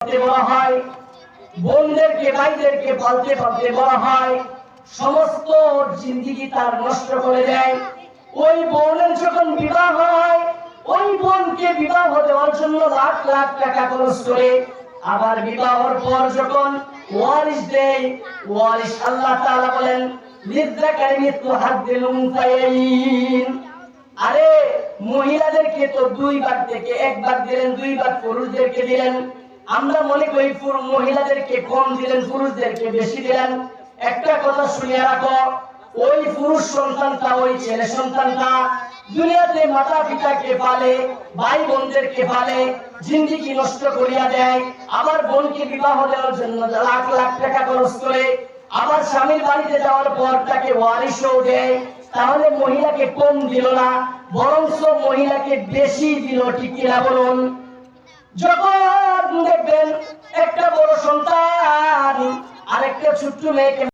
বলা হয়, বোনদেরকে ভাইদেরকে পালতে পালতে বলা হয়, সমস্ত জিন্দেগি তার নষ্ট করে দেয়। ওই বোনের যখন বিবাহ হয়, ওই বোনকে বিবাহ দেওয়ার জন্য লাখ লাখ টাকা খরচ করে, আবার বিবাহের পর যখন ওয়ারিশ দেয়, ওয়ারিশ আল্লাহ তাআলা বলেন লিযযাকারি মিসলু হাজ্জিল উনসায়াইন। আরে মহিলাদেরকে তো দুই ভাগ থেকে এক ভাগ দিলেন, দুই ভাগ পুরুষদেরকে দিলেন। আমরা মনে করি মহিলাদেরকে কম দিলেন, পুরুষদেরকে বেশি দিলেন। একটা কথা শুনিয়ে রাখো, ওই পুরুষ সন্তানটা, ওই ছেলে সন্তানটা দুনিয়াতে মাতা পিতাকে পালে, ভাই বোনদেরকে পালে, জিন্দেগি নষ্ট করিয়া দেয়। আবার বোনকে বিবাহ দেওয়ার জন্য লাখ লাখ টাকা খরচ করে, আবার স্বামীর বাড়িতে যাওয়ার পর তাকে ওয়ারিশও দেয়। তাহলে মহিলাকে কম দিল না, বরঞ্চ মহিলাকে বেশি দিল। ঠিক কিনা বলুন? যখন দেখবেন একটা বড় সন্তান আরেকটা ছোট্ট মেয়েকে